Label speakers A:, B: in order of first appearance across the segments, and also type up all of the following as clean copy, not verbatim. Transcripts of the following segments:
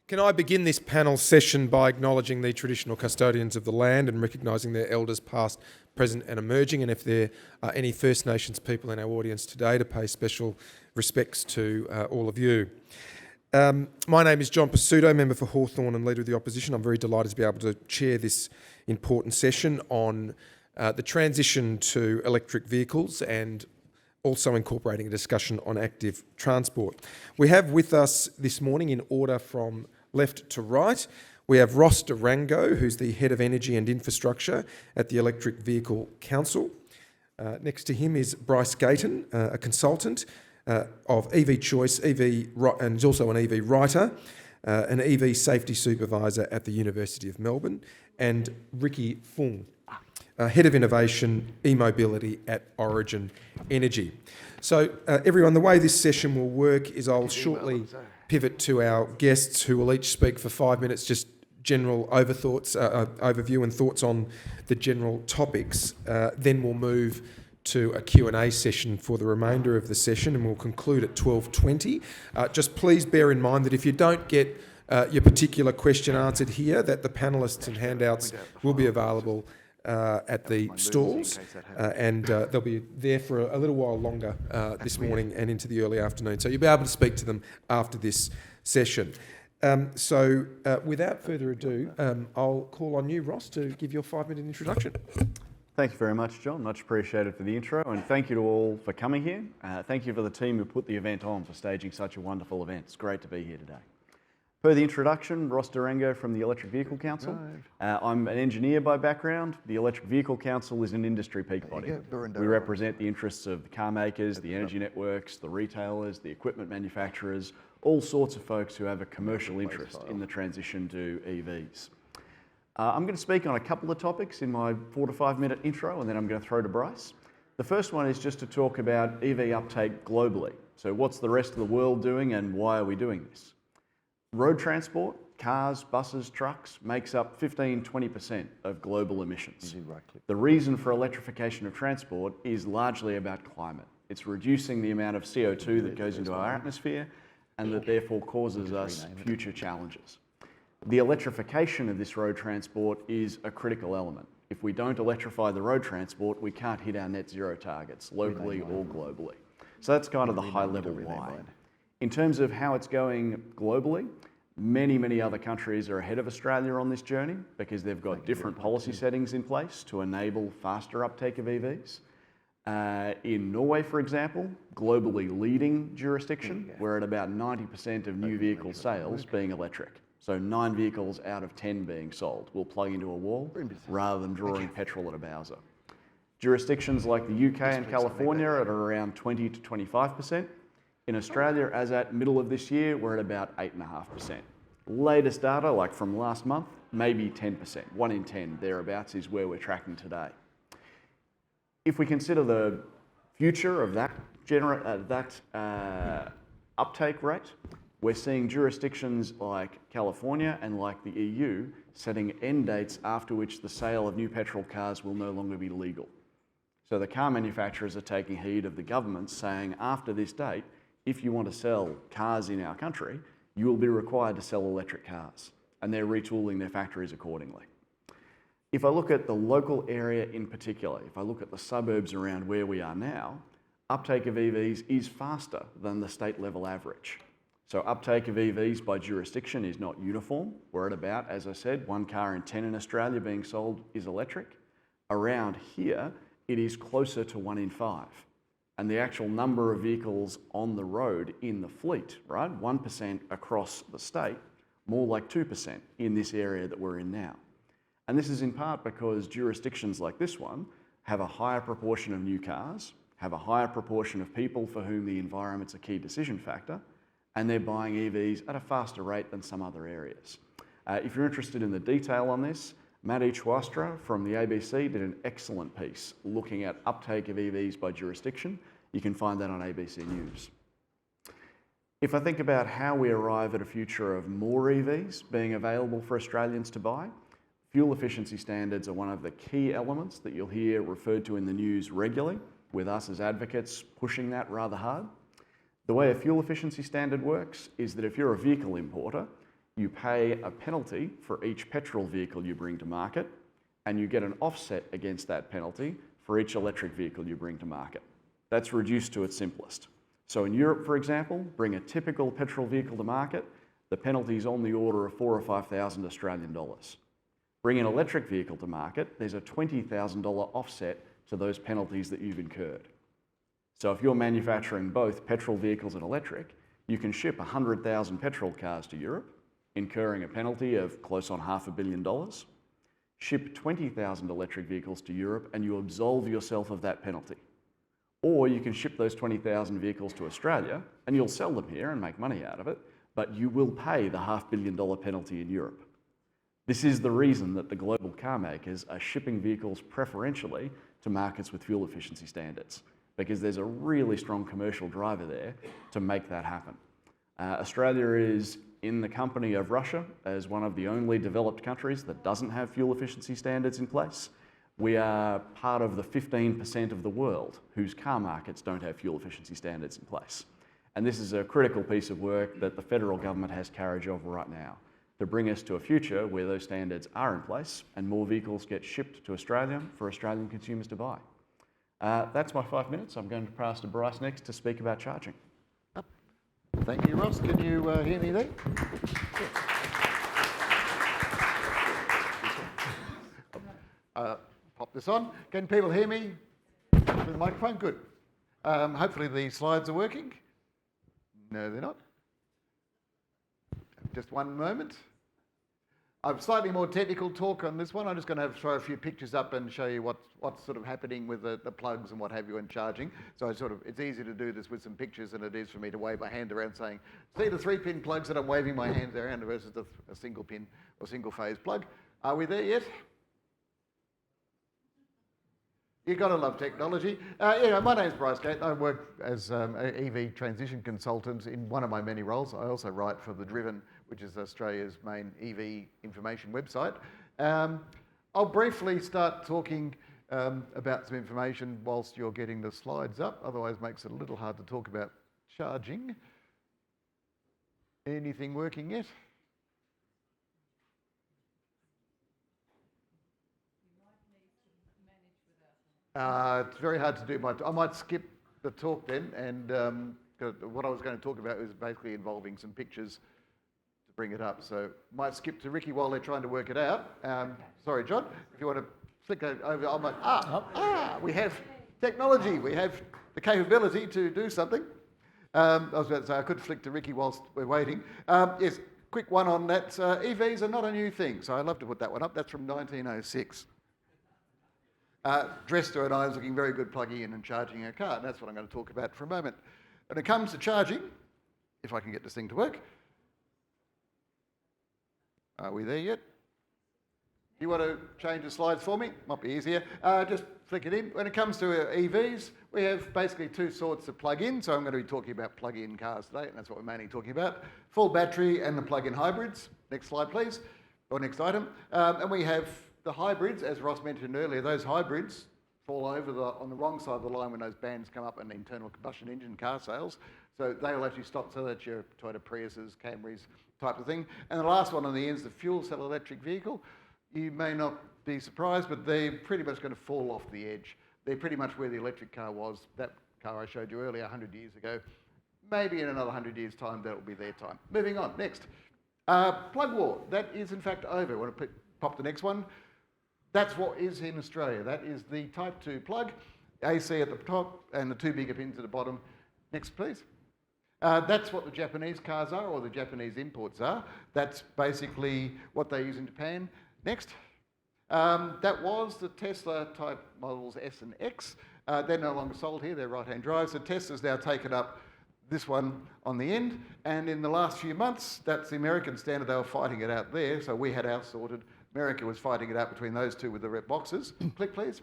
A: Can I begin this panel session by acknowledging the traditional custodians of the land and recognising their elders past, present and emerging, and if there are any First Nations people in our audience today, to pay special respects to all of you. My name is John Pasuto, member for Hawthorn and Leader of the Opposition. I'm very delighted to be able to chair this important session on the transition to electric vehicles and also incorporating a discussion on active transport. We have with us this morning, in order from left to right, we have Ross Durango, who's the Head of Energy and Infrastructure at the Electric Vehicle Council. Next to him is Bryce Gayton, a consultant of EV Choice, and he's also an EV writer, an EV safety supervisor at the University of Melbourne, and Ricky Fung, Head of Innovation, E-Mobility at Origin Energy. So everyone, the way this session will work is I'll shortly pivot to our guests who will each speak for 5 minutes, just general overview and thoughts on the general topics. Then we'll move to a Q&A session for the remainder of the session, and we'll conclude at 12:20. Just please bear in mind that if you don't get your particular question answered here, that the panellists and handouts will be available at the stalls, and they'll be there for a little while longer this morning and into the early afternoon. So you'll be able to speak to them after this session. So without further ado, I'll call on you, Ross, to give your 5-minute introduction.
B: Thank you very much, John. Much appreciated for the intro, and thank you to all for coming here. Thank you for the team who put the event on for staging such a wonderful event. It's great to be here today. Per the introduction, Ross Durango from the Electric Vehicle Council. I'm an engineer by background. The Electric Vehicle Council is an industry peak body. We represent the interests of the car makers, the energy networks, the retailers, the equipment manufacturers, all sorts of folks who have a commercial interest in the transition to EVs. I'm going to speak on a couple of topics in my 4 to 5 minute intro, and then I'm going to throw to Bryce. The first one is just to talk about EV uptake globally. So what's the rest of the world doing and why are we doing this? Road transport, cars, buses, trucks, makes up 15-20% of global emissions. The reason for electrification of transport is largely about climate. It's reducing the amount of CO2 that goes into our atmosphere and that therefore causes us future challenges. The electrification of this road transport is a critical element. If we don't electrify the road transport, we can't hit our net zero targets locally or globally. So that's kind of the high level why. In terms of how it's going globally, many other countries are ahead of Australia on this journey because they've got different policy settings in place to enable faster uptake of EVs. In Norway, for example, globally leading jurisdiction, we're at about 90% of new vehicle sales being electric. So 9 vehicles out of 10 being sold will plug into a wall rather than drawing petrol at a Bowser. Jurisdictions like the UK and California are at around 20 to 25%. In Australia, as at middle of this year, we're at about 8.5%. Latest data, like from last month, maybe 10%. 1 in 10, thereabouts, is where we're tracking today. If we consider the future of that uptake rate, we're seeing jurisdictions like California and like the EU setting end dates after which the sale of new petrol cars will no longer be legal. So the car manufacturers are taking heed of the government saying after this date, if you want to sell cars in our country, you will be required to sell electric cars, and they're retooling their factories accordingly. If I look at the local area in particular, if I look at the suburbs around where we are now, uptake of EVs is faster than the state level average. So uptake of EVs by jurisdiction is not uniform. We're at about, as I said, 1 car in 10 in Australia being sold is electric. Around here, it is closer to 1 in 5. And the actual number of vehicles on the road in the fleet, right? 1% across the state, more like 2% in this area that we're in now. And this is in part because jurisdictions like this one have a higher proportion of new cars, have a higher proportion of people for whom the environment's a key decision factor, and they're buying EVs at a faster rate than some other areas. If you're interested in the detail on this, Matt Chwastra from the ABC did an excellent piece looking at uptake of EVs by jurisdiction. You can find that on ABC News. If I think about how we arrive at a future of more EVs being available for Australians to buy, fuel efficiency standards are one of the key elements that you'll hear referred to in the news regularly, with us as advocates pushing that rather hard. The way a fuel efficiency standard works is that if you're a vehicle importer, you pay a penalty for each petrol vehicle you bring to market, and you get an offset against that penalty for each electric vehicle you bring to market. That's reduced to its simplest. So in Europe, for example, bring a typical petrol vehicle to market, the penalty is on the order of 4,000 or 5,000 Australian dollars. Bring an electric vehicle to market, there's a $20,000 offset to those penalties that you've incurred. So if you're manufacturing both petrol vehicles and electric, you can ship 100,000 petrol cars to Europe, incurring a penalty of close on $500 million, ship 20,000 electric vehicles to Europe and you absolve yourself of that penalty. Or you can ship those 20,000 vehicles to Australia and you'll sell them here and make money out of it, but you will pay the $500 million penalty in Europe. This is the reason that the global car makers are shipping vehicles preferentially to markets with fuel efficiency standards, because there's a really strong commercial driver there to make that happen. Australia is in the company of Russia as one of the only developed countries that doesn't have fuel efficiency standards in place. We are part of the 15% of the world whose car markets don't have fuel efficiency standards in place. And this is a critical piece of work that the federal government has carriage over right now to bring us to a future where those standards are in place and more vehicles get shipped to Australia for Australian consumers to buy. That's my 5 minutes. I'm going to pass to Bryce next to speak about charging.
C: Thank you, Ross. Can you hear me there? Pop this on. Can people hear me with the microphone? Good. Hopefully the slides are working. No, they're not. Just one moment. I've slightly more technical talk on this one. I'm just going to throw a few pictures up and show you what's sort of happening with the plugs and what have you and charging. So it's easy to do this with some pictures than it is for me to wave my hand around saying, see the 3-pin plugs that I'm waving my hands around versus a single pin or single phase plug. Are we there yet? You've got to love technology. My name's Bryce Gate. I work as an EV transition consultant in one of my many roles. I also write for The Driven, which is Australia's main EV information website. I'll briefly start talking about some information whilst you're getting the slides up, otherwise it makes it a little hard to talk about charging. Anything working yet? It's very hard to do. I might skip the talk then, and what I was going to talk about was basically involving some pictures to bring it up. So might skip to Ricky while they're trying to work it out. Sorry, John, if you want to flick over, I might. We have technology. We have the capability to do something. I was about to say I could flick to Ricky whilst we're waiting. Yes, quick one on that. EVs are not a new thing, so I'd love to put that one up. That's from 1906. Dresser and I was looking very good plugging in and charging a car, and that's what I'm going to talk about for a moment. When it comes to charging, if I can get this thing to work. Are we there yet? You want to change the slides for me? Might be easier. Just flick it in. When it comes to EVs, we have basically two sorts of plug-in. So I'm going to be talking about plug-in cars today, and that's what we're mainly talking about. Full battery and the plug-in hybrids. Next slide, please. Or next item. And we have the hybrids, as Ross mentioned earlier. Those hybrids fall over on the wrong side of the line when those bands come up in internal combustion engine car sales. So they'll actually stop, so that's your Toyota Priuses, Camrys type of thing. And the last one on the end is the fuel cell electric vehicle. You may not be surprised, but they're pretty much going to fall off the edge. They're pretty much where the electric car was, that car I showed you earlier 100 years ago. Maybe in another 100 years' time, that'll be their time. Moving on, next. Plug war, that is in fact over. I want to pop the next one. That's what is in Australia. That is the Type 2 plug, AC at the top and the 2 bigger pins at the bottom. Next, please. That's what the Japanese cars are, or the Japanese imports are. That's basically what they use in Japan. Next. That was the Tesla type models S and X. They're no longer sold here, they're right-hand drive. So Tesla's now taken up this one on the end. And in the last few months, that's the American standard. They were fighting it out there. So we had ours sorted. America was fighting it out between those two with the red boxes. Click, please.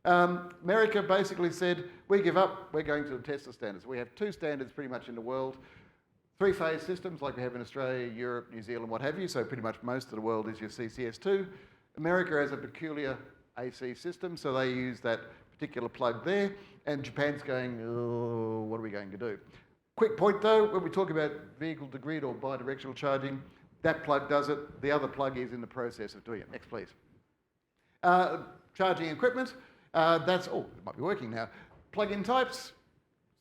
C: America basically said, we give up, we're going to the Tesla standards. We have 2 standards pretty much in the world. 3-phase systems like we have in Australia, Europe, New Zealand, what have you. So pretty much most of the world is your CCS2. America has a peculiar AC system, so they use that particular plug there. And Japan's going, oh, what are we going to do? Quick point though, when we talk about vehicle to grid or bidirectional charging, That plug does it. The other plug is in the process of doing it. Next, please. Charging equipment. It might be working now. Plug-in types,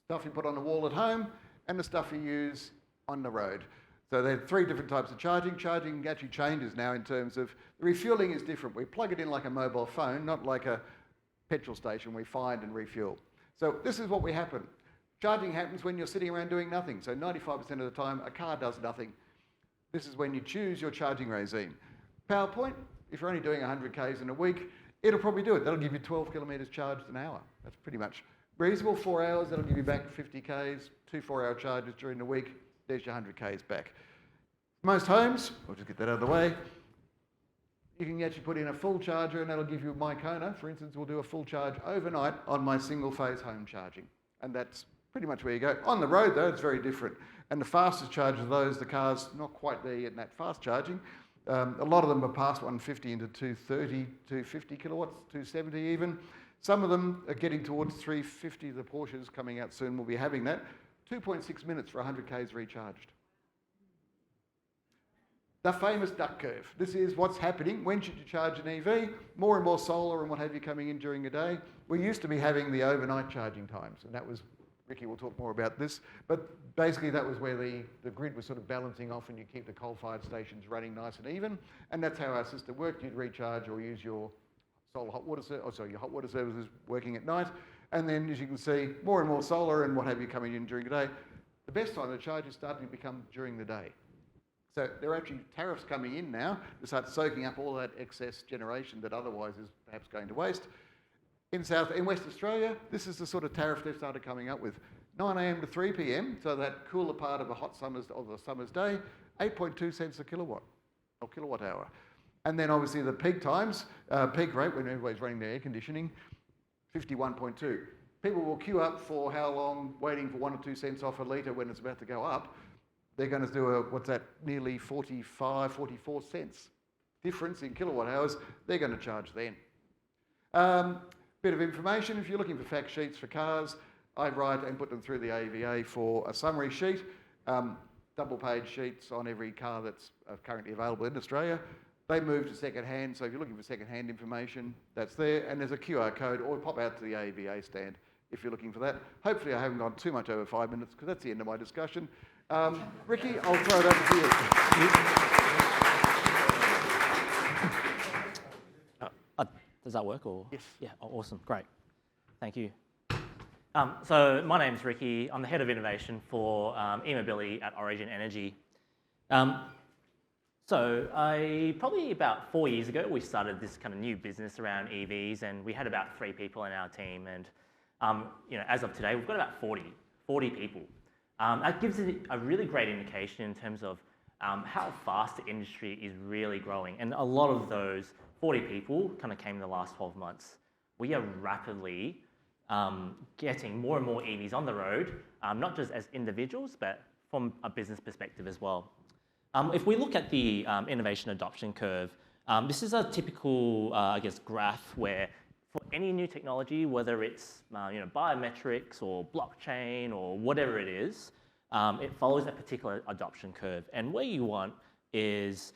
C: stuff you put on the wall at home, and the stuff you use on the road. So there are 3 different types of charging. Charging actually changes now in terms of the refueling is different. We plug it in like a mobile phone, not like a petrol station we find and refuel. So this is what we happen. Charging happens when you're sitting around doing nothing. So 95% of the time, a car does nothing. This is when you choose your charging regime. PowerPoint, if you're only doing 100 Ks in a week, it'll probably do it. That'll give you 12 kilometres charged an hour. That's pretty much reasonable. 4 hours, that'll give you back 50 Ks. 2 4-hour charges during the week, there's your 100 Ks back. Most homes, I'll just get that out of the way, you can actually put in a full charger and that'll give you my Kona, for instance, will do a full charge overnight on my single phase home charging. And that's pretty much where you go. On the road though, it's very different. And the fastest charge of those, the car's not quite there yet in that fast charging. A lot of them are past 150 into 230, 250 kilowatts, 270 even. Some of them are getting towards 350. The Porsches coming out soon will be having that. 2.6 minutes for 100 Ks recharged. The famous duck curve. This is what's happening. When should you charge an EV? More and more solar and what have you coming in during the day. We used to be having the overnight charging times, and that was, Ricky will talk more about this, but basically that was where the grid was sort of balancing off and you keep the coal-fired stations running nice and even, and that's how our system worked. You'd recharge or use your your hot water services working at night, and then as you can see, more and more solar and what have you coming in during the day. The best time to charge is starting to become during the day. So there are actually tariffs coming in now to start soaking up all that excess generation that otherwise is perhaps going to waste. In West Australia, this is the sort of tariff they've started coming up with. 9 a.m. to 3 p.m, so that cooler part of a summer's day, 8.2 cents a kilowatt or kilowatt hour. And then obviously the peak times, peak rate when everybody's running their air conditioning, 51.2. People will queue up for how long, waiting for 1 or 2 cents off a litre when it's about to go up. They're going to do nearly 45, 44 cents difference in kilowatt hours. They're going to charge then. Bit of information, if you're looking for fact sheets for cars, I write and put them through the AVA for a summary sheet, double page sheets on every car that's currently available in Australia. They move to second hand, so if you're looking for second hand information, that's there, and there's a QR code, or pop out to the AVA stand if you're looking for that. Hopefully I haven't gone too much over 5 minutes, because that's the end of my discussion. Ricky, I'll throw it over to you.
D: Does that work? Or?
C: Yes.
D: Yeah, awesome, great. Thank you. So my name's Ricky. I'm the Head of Innovation for e-mobility at Origin Energy. So probably about 4 years ago, we started this kind of new business around EVs, and we had about 3 people in our team. And as of today, we've got about 40 people. That gives it a really great indication in terms of how fast the industry is really growing. And a lot of those 40 people kind of came in the last 12 months. We are rapidly getting more and more EVs on the road, not just as individuals, but from a business perspective as well. If we look at the innovation adoption curve, this is a typical, graph where for any new technology, whether it's biometrics or blockchain or whatever it is, it follows a particular adoption curve. And where you want is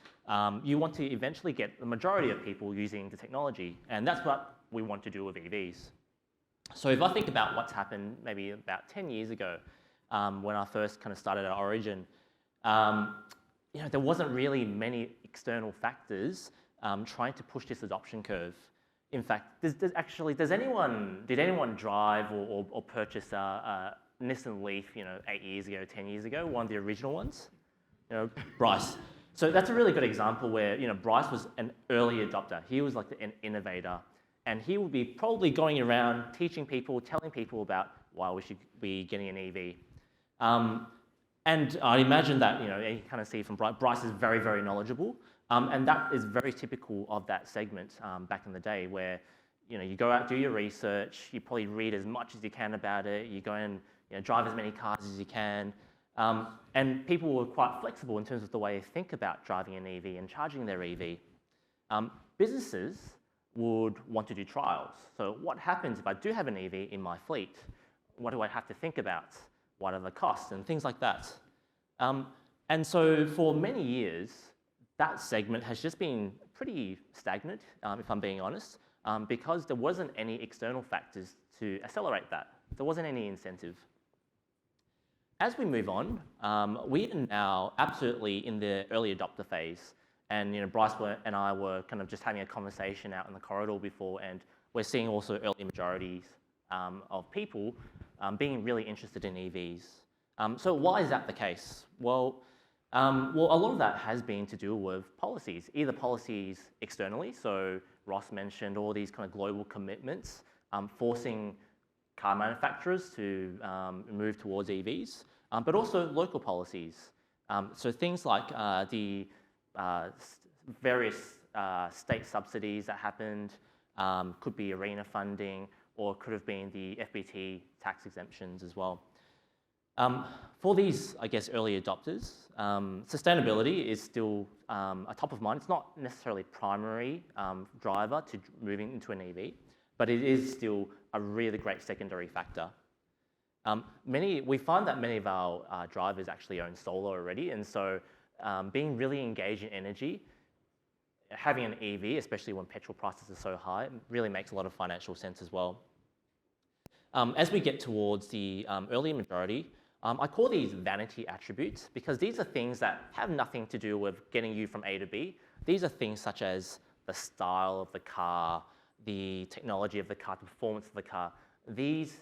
D: you want to eventually get the majority of people using the technology, and that's what we want to do with EVs. So if I think about what's happened maybe about 10 years ago, when I first kind of started at Origin, there wasn't really many external factors trying to push this adoption curve. In fact, did anyone drive or purchase a Nissan Leaf, 8 years ago, 10 years ago, one of the original ones? Bryce. So that's a really good example where, Bryce was an early adopter. He was like an innovator, and he would be probably going around teaching people, telling people about why we should be getting an EV. And I imagine that, you kind of see from Bryce is very, very knowledgeable. And that is very typical of that segment back in the day where, you go out, do your research, you probably read as much as you can about it, you go and drive as many cars as you can. And people were quite flexible in terms of the way they think about driving an EV and charging their EV. Businesses would want to do trials. So what happens if I do have an EV in my fleet? What do I have to think about? What are the costs and things like that? And so for many years, that segment has just been pretty stagnant, if I'm being honest, because there wasn't any external factors to accelerate that. There wasn't any incentive. As we move on, we are now absolutely in the early adopter phase. And Bryce and I were kind of just having a conversation out in the corridor before, and we're seeing also early majorities of people being really interested in EVs. So why is that the case? Well, a lot of that has been to do with policies, either policies externally. So Ross mentioned all these kind of global commitments, forcing car manufacturers to move towards EVs, but also local policies. So things like the various state subsidies that happened, could be arena funding, or could have been the FBT tax exemptions as well. For these, I guess, early adopters, sustainability is still a top of mind. It's not necessarily primary driver to moving into an EV, but it is still a really great secondary factor. We find that many of our drivers actually own solar already, and so being really engaged in energy, having an EV, especially when petrol prices are so high, really makes a lot of financial sense as well. As we get towards the early majority, I call these vanity attributes because these are things that have nothing to do with getting you from A to B. These are things such as the style of the car, the technology of the car, the performance of the car. These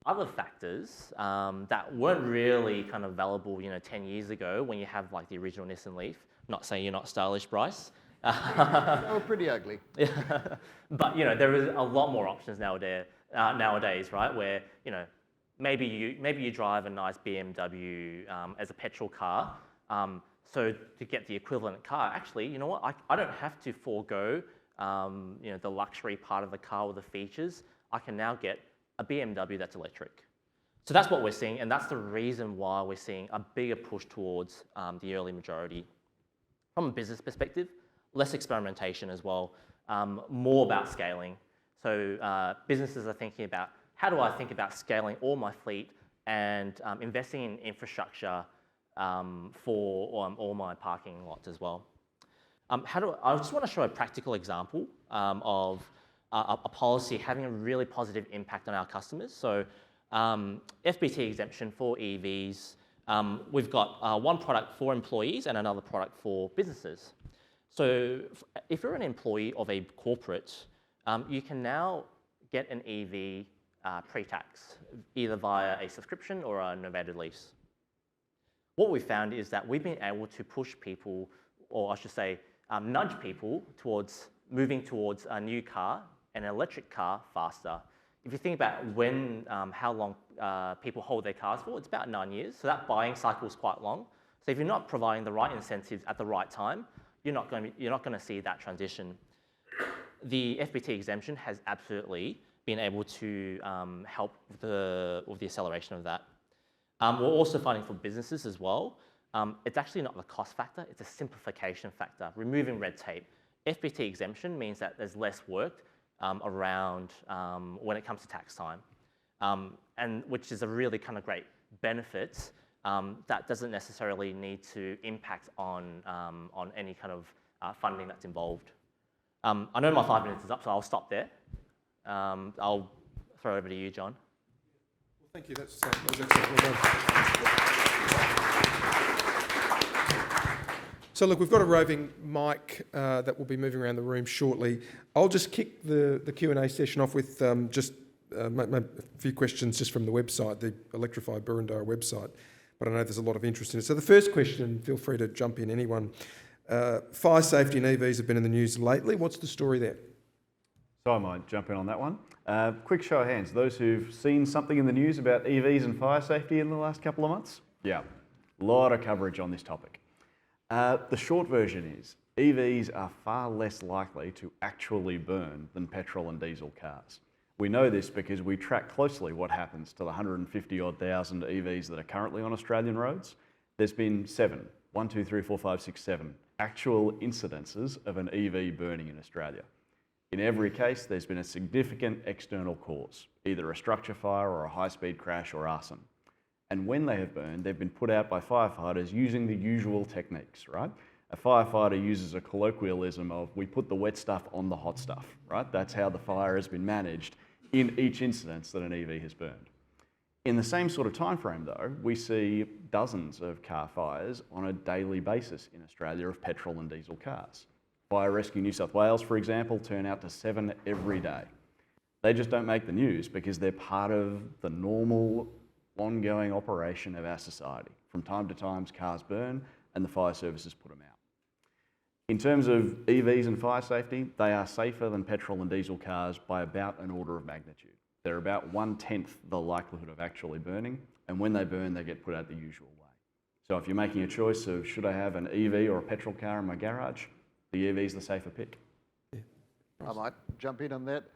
D: other factors that weren't really kind of valuable, 10 years ago when you have like the original Nissan Leaf. Not saying you're not stylish, Bryce.
C: Oh, pretty ugly.
D: But there is a lot more options nowadays, right? Where maybe you drive a nice BMW as a petrol car. So to get the equivalent car, actually, you know what? I don't have to forego the luxury part of the car or the features. I can now get a BMW that's electric. So that's what we're seeing, and that's the reason why we're seeing a bigger push towards the early majority. From a business perspective, less experimentation as well, more about scaling. So businesses are thinking about, how do I think about scaling all my fleet and investing in infrastructure for all my parking lots as well. I just want to show a practical example of a policy having a really positive impact on our customers. So FBT exemption for EVs, we've got one product for employees and another product for businesses. So if you're an employee of a corporate, you can now get an EV pre-tax, either via a subscription or a novated lease. What we found is that we've been able to push people, or I should say, nudge people towards moving towards a new car, an electric car, faster. If you think about how long people hold their cars for, it's about 9 years. So that buying cycle is quite long. So if you're not providing the right incentives at the right time, you're not going to see that transition. The FBT exemption has absolutely been able to help with the acceleration of that. We're also finding for businesses as well, it's actually not the cost factor, it's a simplification factor, removing red tape. FBT exemption means that there's less work around when it comes to tax time, and which is a really kind of great benefit that doesn't necessarily need to impact on any kind of funding that's involved. I know my 5 minutes is up, so I'll stop there. I'll throw it over to you, John.
A: Well, thank you. That was excellent. Well done. So look, we've got a roving mic that will be moving around the room shortly. I'll just kick the Q&A session off with just a few questions just from the website, the Electrify Boroondara website. But I know there's a lot of interest in it. So the first question, feel free to jump in, anyone. Fire safety and EVs have been in the news lately. What's the story there?
B: So I might jump in on that one. Quick show of hands, those who've seen something in the news about EVs and fire safety in the last couple of months? Yeah, a lot of coverage on this topic. The short version is EVs are far less likely to actually burn than petrol and diesel cars. We know this because we track closely what happens to the 150-odd thousand EVs that are currently on Australian roads. There's been 7 actual incidences of an EV burning in Australia. In every case, there's been a significant external cause, either a structure fire or a high-speed crash or arson. And when they have burned, they've been put out by firefighters using the usual techniques, right? A firefighter uses a colloquialism of we put the wet stuff on the hot stuff, right? That's how the fire has been managed in each instance that an EV has burned. In the same sort of time frame though, we see dozens of car fires on a daily basis in Australia of petrol and diesel cars. Fire Rescue New South Wales, for example, turn out to 7 every day. They just don't make the news because they're part of the normal, ongoing operation of our society. From time to time, cars burn and the fire services put them out. In terms of EVs and fire safety, they are safer than petrol and diesel cars by about an order of magnitude. They're about 1/10 the likelihood of actually burning, and when they burn, they get put out the usual way. So if you're making a choice of should I have an EV or a petrol car in my garage, the EV is the safer pick.
C: I might jump in on that.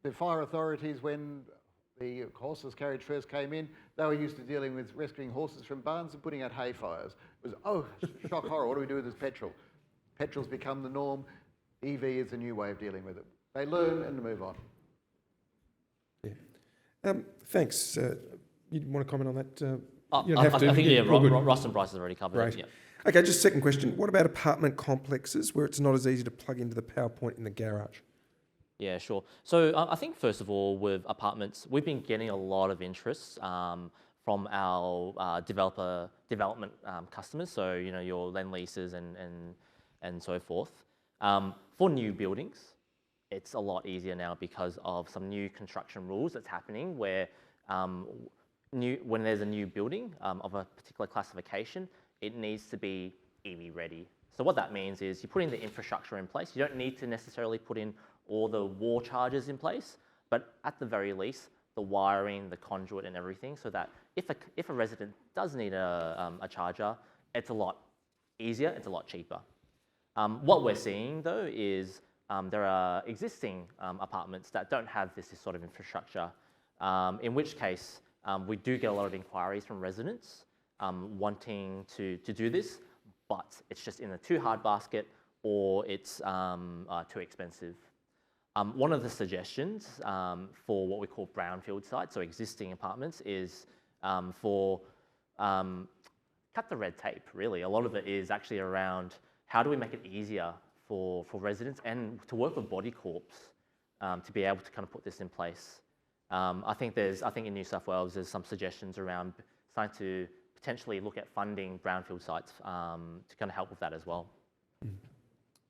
C: The fire authorities, when the horseless carriage first came in, they were used to dealing with rescuing horses from barns and putting out hay fires. It was, oh, shock horror, what do we do with this petrol? Petrol's become the norm. EV is a new way of dealing with it. They learn and move on.
A: Yeah. Thanks. You want to comment on that? You don't
D: I
A: have to.
D: think, yeah,
A: All good.
D: Ross and Bryce has already covered
A: Great.
D: it. Yeah.
A: Okay, just second question. What about apartment complexes where it's not as easy to plug into the power point in the garage?
D: Yeah, sure. So I think first of all, with apartments, we've been getting a lot of interest from our development customers. So your land leases and so forth. For new buildings, it's a lot easier now because of some new construction rules that's happening where when there's a new building of a particular classification, it needs to be EV ready. So what that means is you're putting the infrastructure in place. You don't need to necessarily put in all the wall chargers in place, but at the very least, the wiring, the conduit and everything, so that if a resident does need a charger, it's a lot easier, it's a lot cheaper. What we're seeing though is there are existing apartments that don't have this sort of infrastructure, in which case we do get a lot of inquiries from residents wanting to do this, but it's just in a too hard basket or it's too expensive. One of the suggestions for what we call brownfield sites, so existing apartments, is cut the red tape, really. A lot of it is actually around how do we make it easier for residents and to work with body corps to be able to kind of put this in place. I think in New South Wales there's some suggestions around starting to potentially look at funding brownfield sites to kind of help with that as well.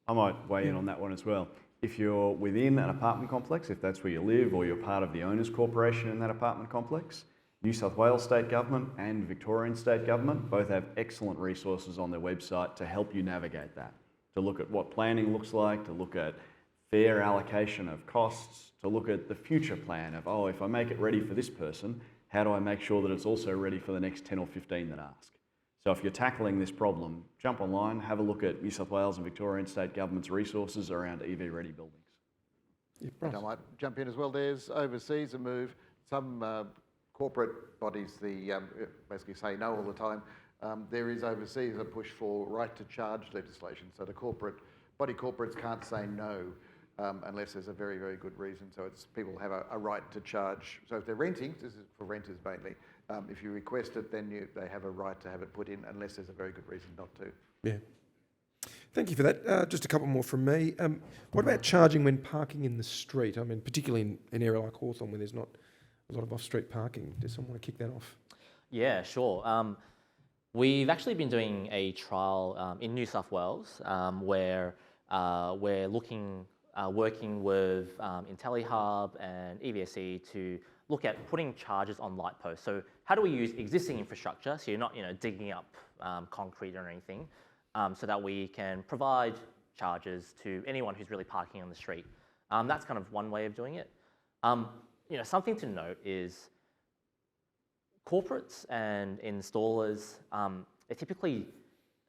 B: I might weigh in on that one as well. If you're within an apartment complex, if that's where you live or you're part of the owners corporation in that apartment complex, New South Wales State Government and Victorian State Government both have excellent resources on their website to help you navigate that, to look at what planning looks like, to look at fair allocation of costs, to look at the future plan of, oh, if I make it ready for this person, how do I make sure that it's also ready for the next 10 or 15 that ask? So if you're tackling this problem, jump online, have a look at New South Wales and Victorian State Government's resources around EV-ready buildings.
C: And I might jump in as well. There's overseas a move. Some corporate bodies basically say no all the time. There is overseas a push for right to charge legislation. So the body corporates can't say no unless there's a very, very good reason. So people have a right to charge. So if they're renting, this is for renters mainly, if you request it, then they have a right to have it put in unless there's a very good reason not to.
A: Yeah. Thank you for that. Just a couple more from me. What about charging when parking in the street? I mean, particularly in an area like Hawthorn where there's not a lot of off-street parking. Does someone want to kick that off?
D: Yeah, sure. We've actually been doing a trial in New South Wales where we're working with IntelliHub and EVSE to look at putting chargers on light posts. So how do we use existing infrastructure, so you're not digging up concrete or anything, so that we can provide chargers to anyone who's really parking on the street. That's kind of one way of doing it. Something to note is corporates and installers, they typically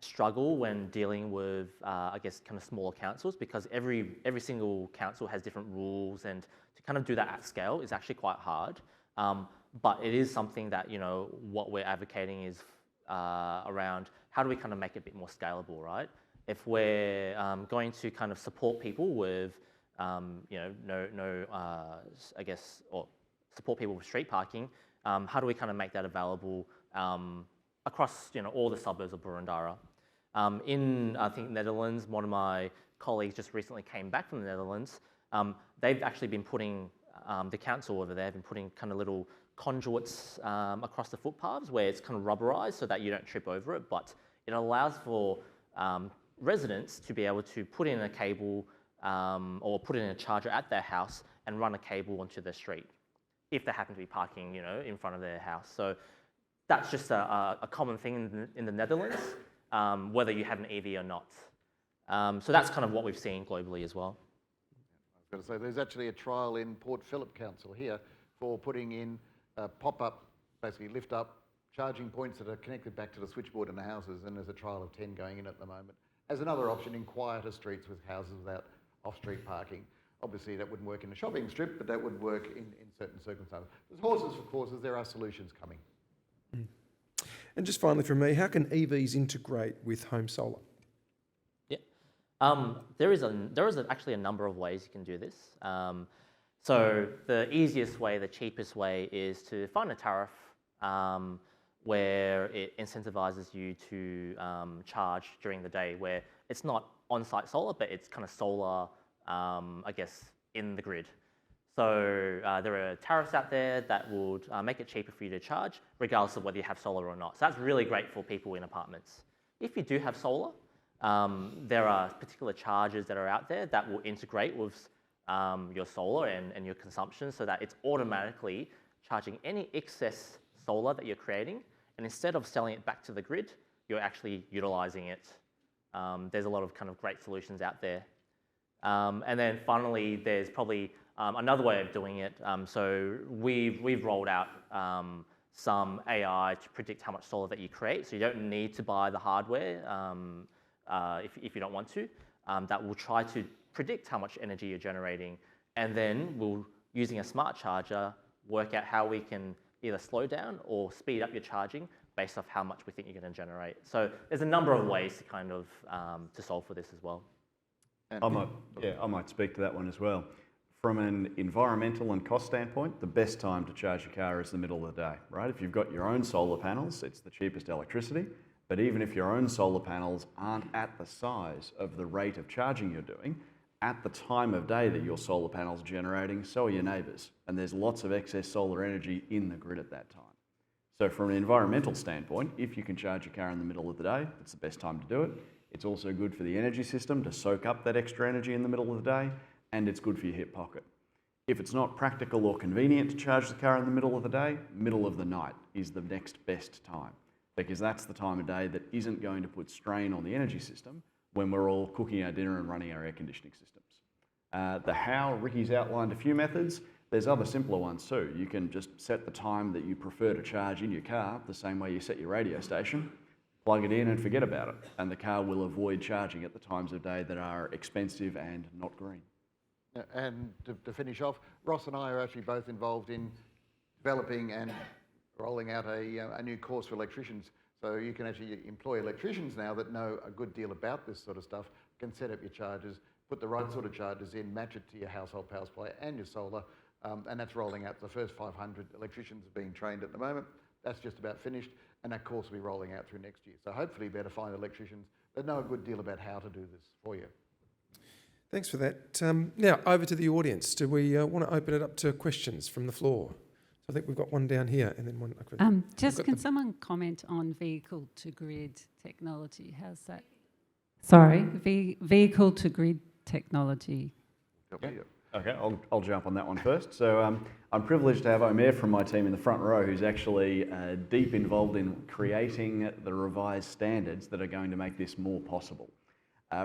D: struggle when dealing with, I guess, kind of smaller councils because every single council has different rules, and to kind of do that at scale is actually quite hard. But it is something that, what we're advocating is around how do we kind of make it a bit more scalable, right? If we're going to kind of support people with, I guess, or support people with street parking, how do we kind of make that available across, all the suburbs of Boroondara? In, I think, Netherlands, one of my colleagues just recently came back from the Netherlands. They've actually been putting, the council over there have been putting kind of little conduits across the footpaths where it's kind of rubberized so that you don't trip over it, but it allows for residents to be able to put in a cable or put in a charger at their house and run a cable onto the street if they happen to be parking, in front of their house. So that's just a common thing in the Netherlands, whether you have an EV or not. So that's kind of what we've seen globally as well.
C: I was going to say, there's actually a trial in Port Phillip Council here for putting in pop-up, basically lift-up charging points that are connected back to the switchboard in the houses, and there's a trial of 10 going in at the moment as another option in quieter streets with houses without off-street parking. Obviously, that wouldn't work in a shopping strip, but that would work in certain circumstances. There's horses for courses, there are solutions coming.
A: And just finally from me, how can EVs integrate with home solar?
D: Yeah, there is actually a number of ways you can do this. So the easiest way, the cheapest way, is to find a tariff where it incentivizes you to charge during the day, where it's not on-site solar, but it's kind of solar, I guess, in the grid. So there are tariffs out there that would make it cheaper for you to charge, regardless of whether you have solar or not. So that's really great for people in apartments. If you do have solar, there are particular chargers that are out there that will integrate with your solar and your consumption, so that it's automatically charging any excess solar that you're creating, and instead of selling it back to the grid, you're actually utilizing it. There's a lot of kind of great solutions out there. And then finally, there's probably another way of doing it. So we've rolled out some AI to predict how much solar that you create, so you don't need to buy the hardware if you don't want to. That will try to predict how much energy you're generating, and then we'll, using a smart charger, work out how we can either slow down or speed up your charging based off how much we think you're going to generate. So there's a number of ways to kind of to solve for this as well.
B: I might speak to that one as well. From an environmental and cost standpoint, the best time to charge your car is the middle of the day, right? If you've got your own solar panels, it's the cheapest electricity. But even if your own solar panels aren't at the size of the rate of charging you're doing, at the time of day that your solar panels are generating, so are your neighbours. And there's lots of excess solar energy in the grid at that time. So from an environmental standpoint, if you can charge your car in the middle of the day, it's the best time to do it. It's also good for the energy system to soak up that extra energy in the middle of the day, and it's good for your hip pocket. If it's not practical or convenient to charge the car in the middle of the day, middle of the night is the next best time, because that's the time of day that isn't going to put strain on the energy system when we're all cooking our dinner and running our air conditioning systems. The how, Ricky's outlined a few methods. There's other simpler ones too. You can just set the time that you prefer to charge in your car the same way you set your radio station, plug it in and forget about it, and the car will avoid charging at the times of day that are expensive and not green.
C: And to finish off, Ross and I are actually both involved in developing and rolling out a new course for electricians. So you can actually employ electricians now that know a good deal about this sort of stuff, can set up your chargers, put the right sort of chargers in, match it to your household power supply and your solar, and that's rolling out. The first 500 electricians are being trained at the moment. That's just about finished, and that course will be rolling out through next year. So hopefully you'll be able to find electricians that know a good deal about how to do this for you.
A: Thanks for that. Now, over to the audience. Do we want to open it up to questions from the floor? So I think we've got one down here and then one...
E: Can someone comment on vehicle-to-grid technology? How's that? Sorry, vehicle-to-grid technology.
B: Okay, I'll jump on that one first. So I'm privileged to have Omer from my team in the front row, who's actually deep involved in creating the revised standards that are going to make this more possible.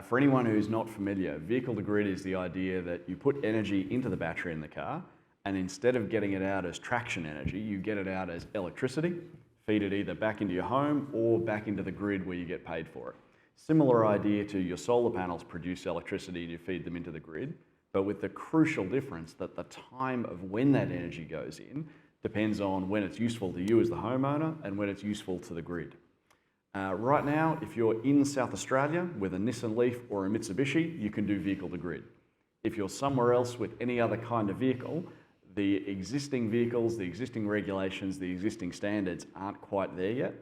B: For anyone who's not familiar, vehicle-to-grid is the idea that you put energy into the battery in the car, and instead of getting it out as traction energy, you get it out as electricity, feed it either back into your home or back into the grid where you get paid for it. Similar idea to your solar panels produce electricity and you feed them into the grid, but with the crucial difference that the time of when that energy goes in depends on when it's useful to you as the homeowner and when it's useful to the grid. Right now, if you're in South Australia with a Nissan Leaf or a Mitsubishi, you can do vehicle-to-grid. If you're somewhere else with any other kind of vehicle, the existing vehicles, the existing regulations, the existing standards aren't quite there yet.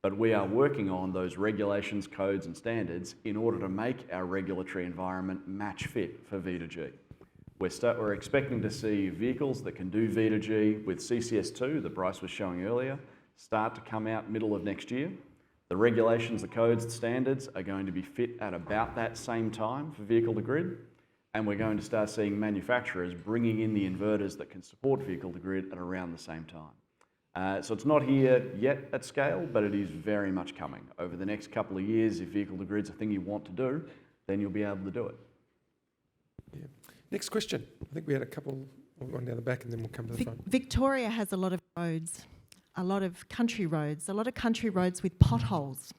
B: But we are working on those regulations, codes and standards in order to make our regulatory environment match fit for V2G. We're expecting to see vehicles that can do V2G with CCS2 that Bryce was showing earlier start to come out middle of next year. The regulations, the codes, the standards are going to be fit at about that same time for vehicle to grid, and we're going to start seeing manufacturers bringing in the inverters that can support vehicle to grid at around the same time. So it's not here yet at scale, but it is very much coming. Over the next couple of years, if vehicle to grid's a thing you want to do, then you'll be able to do it.
A: Yeah. Next question. I think we had a couple, one down the back and then we'll come to the front.
F: Victoria has a lot of roads, a lot of country roads with potholes.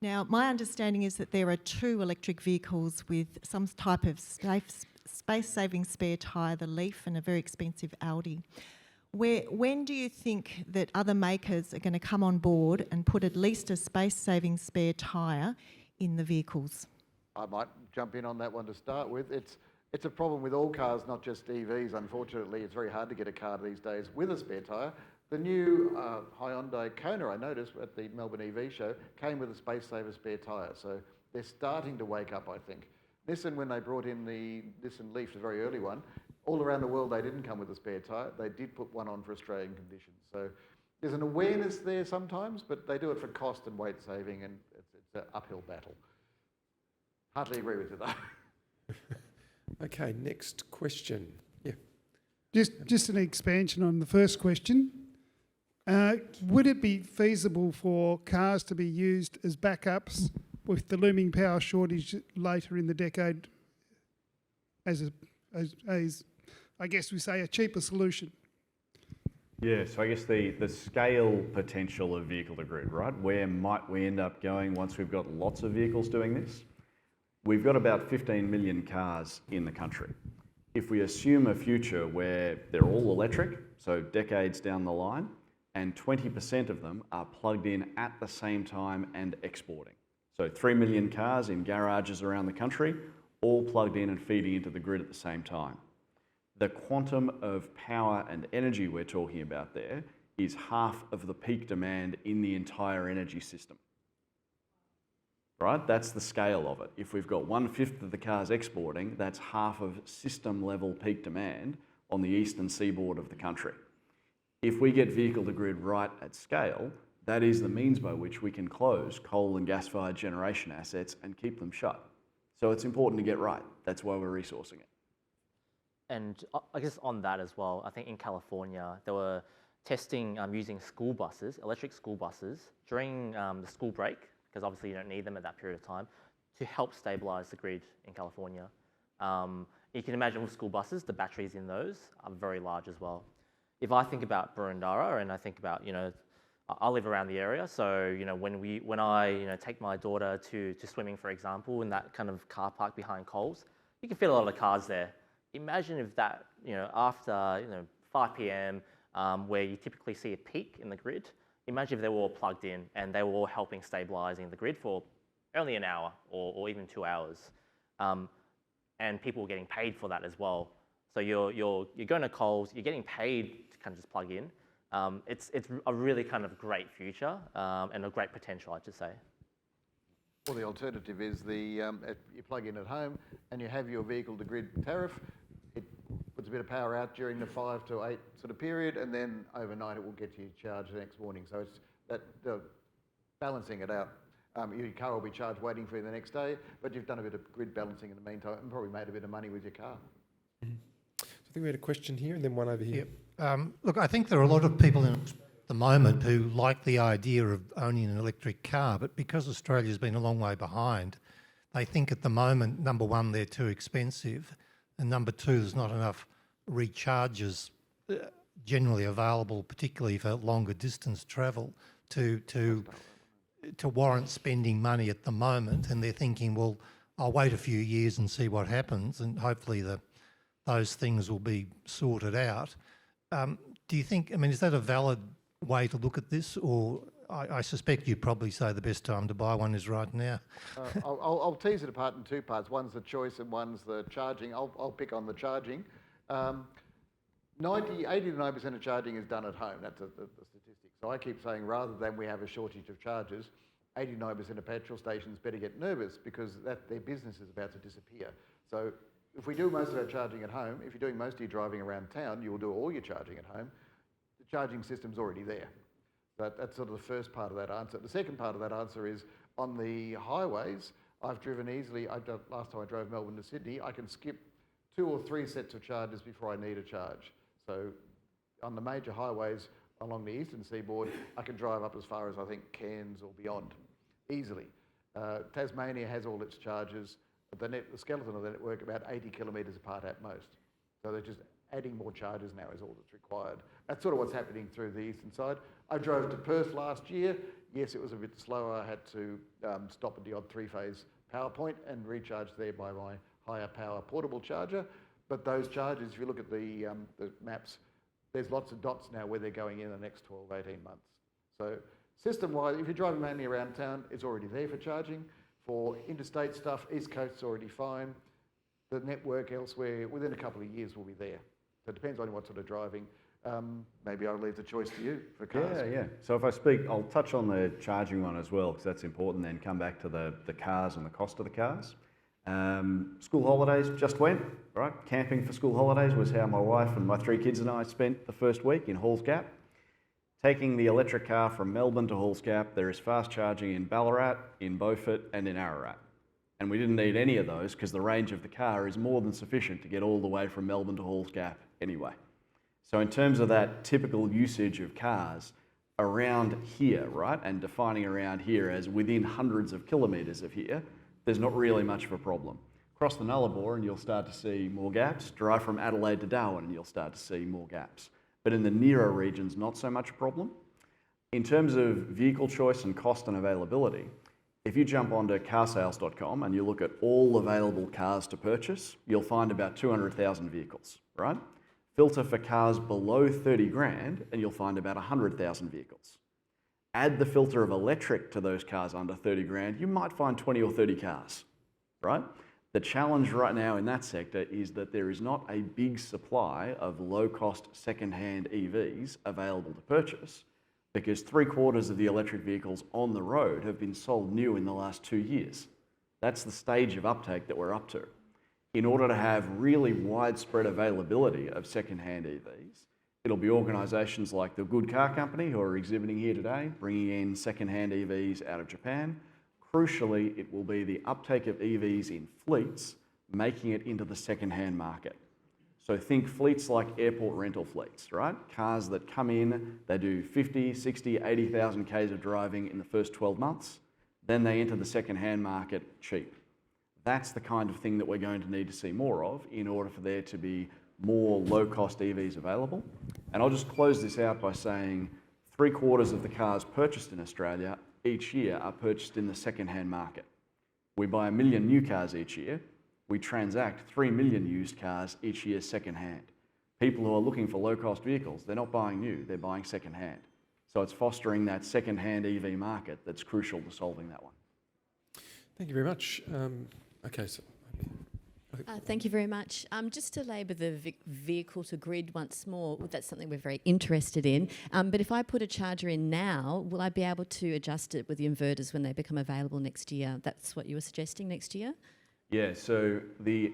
F: Now, my understanding is that there are 2 electric vehicles with some type of space-saving spare tyre, the Leaf and a very expensive Audi. When do you think that other makers are going to come on board and put at least a space-saving spare tyre in the vehicles?
C: I might jump in on that one to start with. It's a problem with all cars, not just EVs. Unfortunately, it's very hard to get a car these days with a spare tyre. The new Hyundai Kona, I noticed at the Melbourne EV show, came with a space saver spare tyre. So they're starting to wake up, I think. Nissan, when they brought in the Nissan Leaf, the very early one, all around the world they didn't come with a spare tyre. They did put one on for Australian conditions. So there's an awareness there sometimes, but they do it for cost and weight saving, and it's an uphill battle. Hardly agree with you though.
A: Okay, next question. Yeah.
G: Just an expansion on the first question. Would it be feasible for cars to be used as backups with the looming power shortage later in the decade as I guess we say, a cheaper solution?
B: Yeah, so I guess the scale potential of vehicle to grid, right? Where might we end up going once we've got lots of vehicles doing this? We've got about 15 million cars in the country. If we assume a future where they're all electric, so decades down the line, and 20% of them are plugged in at the same time and exporting. So 3 million cars in garages around the country, all plugged in and feeding into the grid at the same time. The quantum of power and energy we're talking about there is half of the peak demand in the entire energy system. Right? That's the scale of it. If we've got 1/5 of the cars exporting, that's half of system level peak demand on the eastern seaboard of the country. If we get vehicle to grid right at scale, that is the means by which we can close coal and gas-fired generation assets and keep them shut. So it's important to get right. That's why we're resourcing it.
D: And I guess on that as well, I think in California, they were testing using school buses, electric school buses, during the school break, because obviously you don't need them at that period of time, to help stabilise the grid in California. You can imagine with school buses, the batteries in those are very large as well. If I think about Boroondara and I think about, I live around the area, so when I take my daughter to swimming, for example, in that kind of car park behind Coles, you can fit a lot of cars there. Imagine if that, after 5 p.m, where you typically see a peak in the grid, imagine if they were all plugged in and they were all helping stabilising the grid for only an hour or even 2 hours, and people were getting paid for that as well. So you're going to Coles, you're getting paid to kind of just plug in. It's a really kind of great future and a great potential, I'd just say.
C: Well, the alternative is you plug in at home and you have your vehicle to grid tariff. It puts a bit of power out during the 5 to 8 sort of period, and then overnight it will get you charged the next morning. So it's the balancing it out. Your car will be charged waiting for you the next day, but you've done a bit of grid balancing in the meantime and probably made a bit of money with your car.
A: Mm-hmm. So I think we had a question here and then one over here.
H: Yep. Look, I think there are a lot of people at the moment who like the idea of owning an electric car, but because Australia's been a long way behind, they think at the moment, number one, they're too expensive, and number two, there's not enough recharges generally available, particularly for longer distance travel, to warrant spending money at the moment. And they're thinking, well, I'll wait a few years and see what happens, and hopefully those things will be sorted out. Do you think, is that a valid way to look at this, or I suspect you'd probably say the best time to buy one is right now?
C: I'll tease it apart in two parts. One's the choice and one's the charging. I'll pick on the charging. 80 to 90% of charging is done at home. That's the statistics. So I keep saying, rather than we have a shortage of chargers, 89% of petrol stations better get nervous because their business is about to disappear. So if we do most of our charging at home, if you're doing most of your driving around town, you will do all your charging at home. The charging system's already there. That's sort of the first part of that answer. The second part of that answer is on the highways, I've driven easily. Last time I drove Melbourne to Sydney, I can skip 2 or 3 sets of charges before I need a charge. So on the major highways along the eastern seaboard, I can drive up as far as I think Cairns or beyond easily. Tasmania has all its charges. The skeleton of the network about 80 kilometres apart at most. So they're just adding more charges now is all that's required. That's sort of what's happening through the eastern side. I drove to Perth last year. Yes, it was a bit slower. I had to stop at the odd 3-phase power point and recharge there by my higher power portable charger. But those charges, if you look at the maps, there's lots of dots now where they're going in the next 12, 18 months. So system-wide, if you're driving mainly around town, it's already there for charging. For interstate stuff, East Coast's already fine. The network elsewhere, within a couple of years, will be there. So it depends on what sort of driving. Maybe I'll leave the choice to you for cars.
B: Yeah. So if I'll touch on the charging one as well, because that's important, then come back to the cars and the cost of the cars. School holidays just went, right? Camping for school holidays was how my wife and my 3 kids and I spent the first week in Halls Gap. Taking the electric car from Melbourne to Halls Gap, there is fast charging in Ballarat, in Beaufort and in Ararat. And we didn't need any of those because the range of the car is more than sufficient to get all the way from Melbourne to Halls Gap anyway. So in terms of that typical usage of cars around here, right, and defining around here as within hundreds of kilometres of here, there's not really much of a problem. Cross the Nullarbor and you'll start to see more gaps. Drive from Adelaide to Darwin and you'll start to see more gaps. But in the nearer regions, not so much a problem. In terms of vehicle choice and cost and availability, if you jump onto carsales.com and you look at all available cars to purchase, you'll find about 200,000 vehicles, right? Filter for cars below 30 grand and you'll find about 100,000 vehicles. Add the filter of electric to those cars under 30 grand, you might find 20 or 30 cars, right? The challenge right now in that sector is that there is not a big supply of low-cost second-hand EVs available to purchase because 3/4 of the electric vehicles on the road have been sold new in the last 2 years. That's the stage of uptake that we're up to. In order to have really widespread availability of second-hand EVs, it'll be organisations like the Good Car Company who are exhibiting here today, bringing in second-hand EVs out of Japan. Crucially, it will be the uptake of EVs in fleets making it into the second-hand market. So think fleets like airport rental fleets, right? Cars that come in, they do 50, 60, 80,000 Ks of driving in the first 12 months, then they enter the second-hand market cheap. That's the kind of thing that we're going to need to see more of in order for there to be more low-cost EVs available. And I'll just close this out by saying 3/4 of the cars purchased in Australia each year are purchased in the second-hand market. We buy 1 million new cars each year. We transact 3 million used cars each year second-hand. People who are looking for low-cost vehicles, they're not buying new, they're buying second-hand. So it's fostering that second-hand EV market that's crucial to solving that one.
A: Thank you very much.
I: Thank you very much. Just to labour the vehicle to grid once more, well, that's something we're very interested in. But if I put a charger in now, will I be able to adjust it with the inverters when they become available next year? That's what you were suggesting next year?
B: Yeah, so the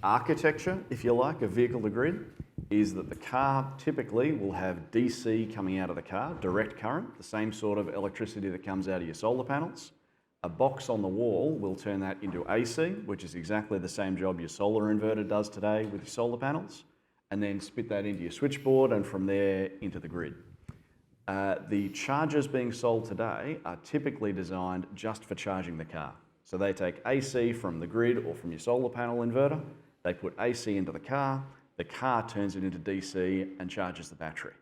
B: architecture, if you like, of vehicle to grid is that the car typically will have DC coming out of the car, direct current, the same sort of electricity that comes out of your solar panels. A box on the wall will turn that into AC, which is exactly the same job your solar inverter does today with your solar panels, and then spit that into your switchboard and from there into the grid. The chargers being sold today are typically designed just for charging the car. So they take AC from the grid or from your solar panel inverter, they put AC into the car turns it into DC and charges the battery.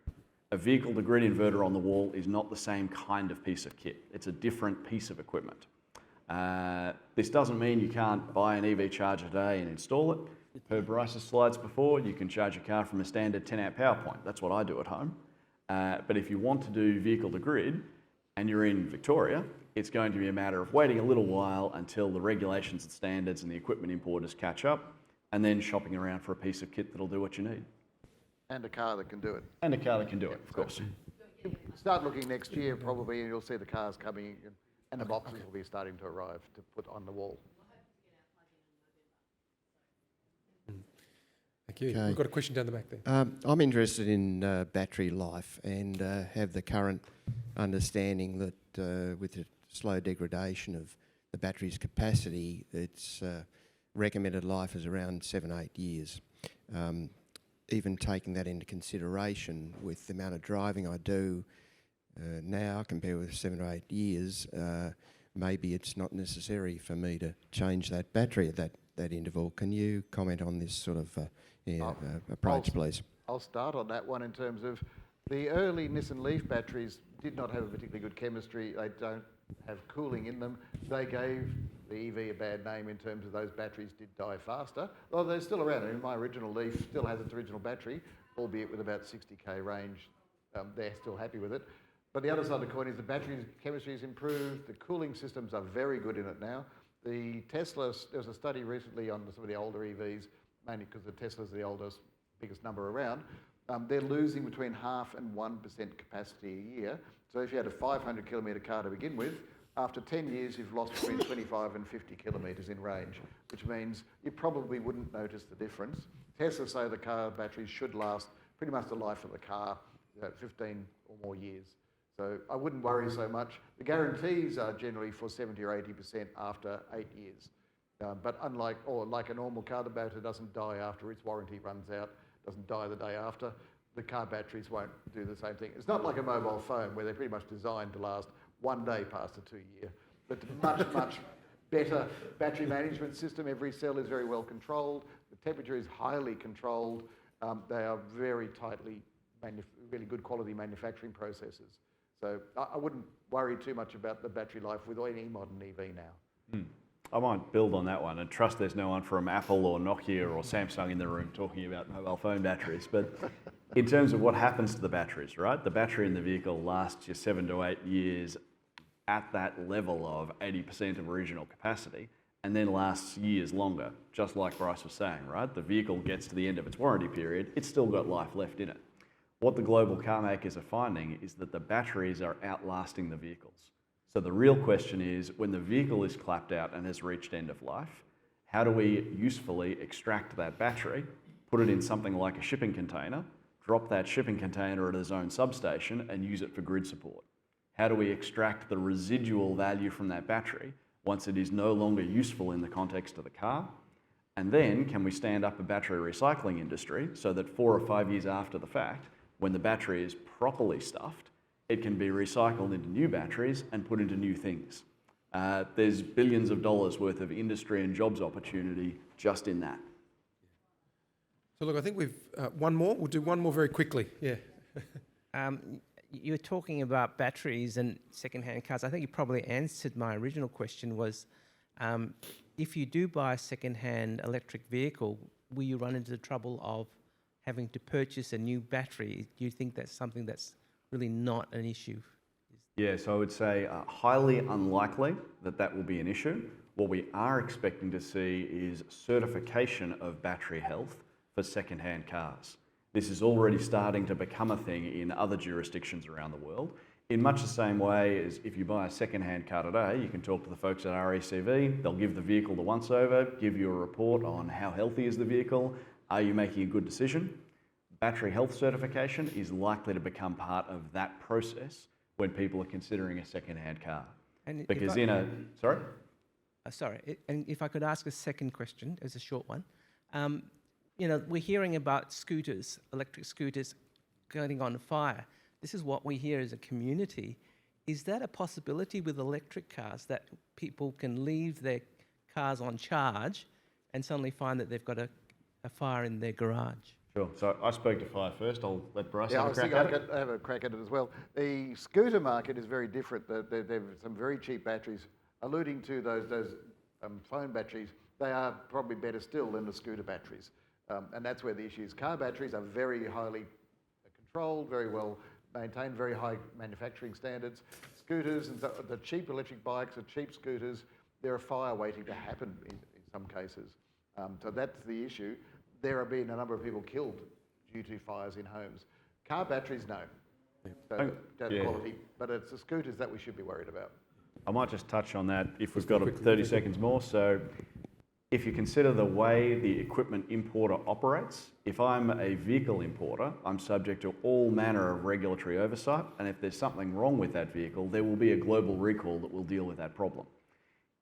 B: A vehicle to grid inverter on the wall is not the same kind of piece of kit. It's a different piece of equipment. This doesn't mean you can't buy an EV charger today and install it. Per Bryce's slides before, you can charge a car from a standard 10-amp power point. That's what I do at home. But if you want to do vehicle to grid and you're in Victoria, it's going to be a matter of waiting a little while until the regulations and standards and the equipment importers catch up, and then shopping around for a piece of kit that'll do what you need.
C: And a car that can do it.
B: And a car that can do it, of course.
C: Start looking next year probably, and you'll see the cars coming and the boxes will be starting to arrive to put on the wall.
A: Thank you.
J: Okay.
A: We've got a question down the back there.
J: I'm interested in battery life and have the current understanding that with the slow degradation of the battery's capacity, its recommended life is around 7-8 years. Even taking that into consideration with the amount of driving I do now compared with 7 or 8 years, maybe it's not necessary for me to change that battery at that interval. Can you comment on this sort of approach, please?
C: I'll start on that one in terms of the early Nissan Leaf batteries did not have a particularly good chemistry. They don't have cooling in them. They gave the EV a bad name in terms of those batteries did die faster. Well, they're still around. I mean, my original Leaf still has its original battery, albeit with about 60k range. They're still happy with it. But the other side of the coin is the battery chemistry has improved. The cooling systems are very good in it now. The Teslas, there was a study recently on some of the older EVs, mainly because the Teslas are the oldest, biggest number around. They're losing between 0.5% and 1% capacity a year. So if you had a 500 kilometre car to begin with, after 10 years you've lost between 25 and 50 kilometres in range, which means you probably wouldn't notice the difference. Tesla say the car batteries should last pretty much the life of the car, 15 or more years. So I wouldn't worry so much. The guarantees are generally for 70 or 80% after 8 years. But like a normal car, the battery doesn't die after its warranty runs out, doesn't die the day after. The car batteries won't do the same thing. It's not like a mobile phone where they're pretty much designed to last 1 day past a 2 year. But much better battery management system. Every cell is very well controlled. The temperature is highly controlled. They are very tightly, really good quality manufacturing processes. So I wouldn't worry too much about the battery life with any modern EV now.
B: I might build on that one and trust there's no one from Apple or Nokia or Samsung in the room talking about mobile phone batteries. But in terms of what happens to the batteries, right? The battery in the vehicle lasts you 7 to 8 years at that level of 80% of original capacity and then lasts years longer, just like Bryce was saying, right? The vehicle gets to the end of its warranty period, it's still got life left in it. What the global car makers are finding is that the batteries are outlasting the vehicles. So the real question is, when the vehicle is clapped out and has reached end of life, how do we usefully extract that battery, put it in something like a shipping container, drop that shipping container at a zone substation and use it for grid support? How do we extract the residual value from that battery once it is no longer useful in the context of the car? And then can we stand up a battery recycling industry so that 4 or 5 years after the fact, when the battery is properly stuffed, it can be recycled into new batteries and put into new things. There's billions of dollars worth of industry and jobs opportunity just in that.
A: So look, I think we've one more. We'll do one more very quickly. Yeah.
K: You were talking about batteries and second-hand cars. I think you probably answered my original question was, if you do buy a second-hand electric vehicle, will you run into the trouble of having to purchase a new battery? Do you think that's something that's really not an issue?
B: Yeah, so I would say highly unlikely that that will be an issue. What we are expecting to see is certification of battery health for second-hand cars. This is already starting to become a thing in other jurisdictions around the world. In much the same way as if you buy a second-hand car today, you can talk to the folks at RACV, they'll give the vehicle the once-over, give you a report on how healthy is the vehicle, are you making a good decision? Battery health certification is likely to become part of that process when people are considering a second-hand car.
K: And
B: because
K: sorry, and if I could ask a second question, as a short one. We're hearing about scooters, electric scooters going on fire. This is what we hear as a community. Is that a possibility with electric cars, that people can leave their cars on charge and suddenly find that they've got a fire in their garage?
B: Sure. So I spoke to fire first. I'll let Bryce have a crack
C: I
B: at it.
C: could have a crack at it as well. The scooter market is very different. There are some very cheap batteries. Alluding to those phone batteries, they are probably better still than the scooter batteries. And that's where the issue is. Car batteries are very highly controlled, very well maintained, very high manufacturing standards. Scooters and the cheap electric bikes, the cheap scooters, they're a fire waiting to happen in some cases. So that's the issue. There have been a number of people killed due to fires in homes. Car batteries, no. So data
B: yeah.
C: quality, but it's the scooters that we should be worried about.
B: I might just touch on that if we've got 30 seconds more. So if you consider the way the equipment importer operates, if I'm a vehicle importer, I'm subject to all manner of regulatory oversight, and if there's something wrong with that vehicle, there will be a global recall that will deal with that problem.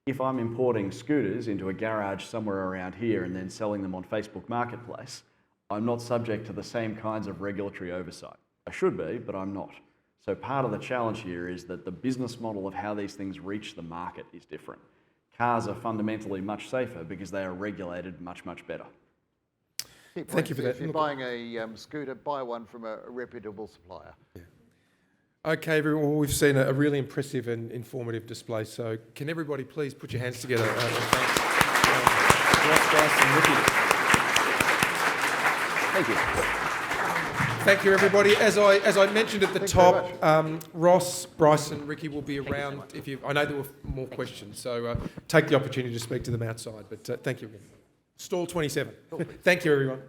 B: If I'm importing scooters into a garage somewhere around here and then selling them on Facebook Marketplace, I'm not subject to the same kinds of regulatory oversight. I should be, but I'm not. So part of the challenge here is that the business model of how these things reach the market is different. Cars are fundamentally much safer because they are regulated much, much better.
A: Thank you for that.
C: If you're buying a scooter, buy one from a reputable supplier.
A: Yeah. Okay, everyone, well, we've seen a really impressive and informative display. So can everybody please put your hands together and thank Ross, Bryce and Ricky.
B: Thank you.
A: Thank you, everybody. As I mentioned at the top, Ross, Bryce and Ricky will be around. I know there were more questions, so take the opportunity to speak to them outside. But thank you again. Stall 27. Thank you, everyone.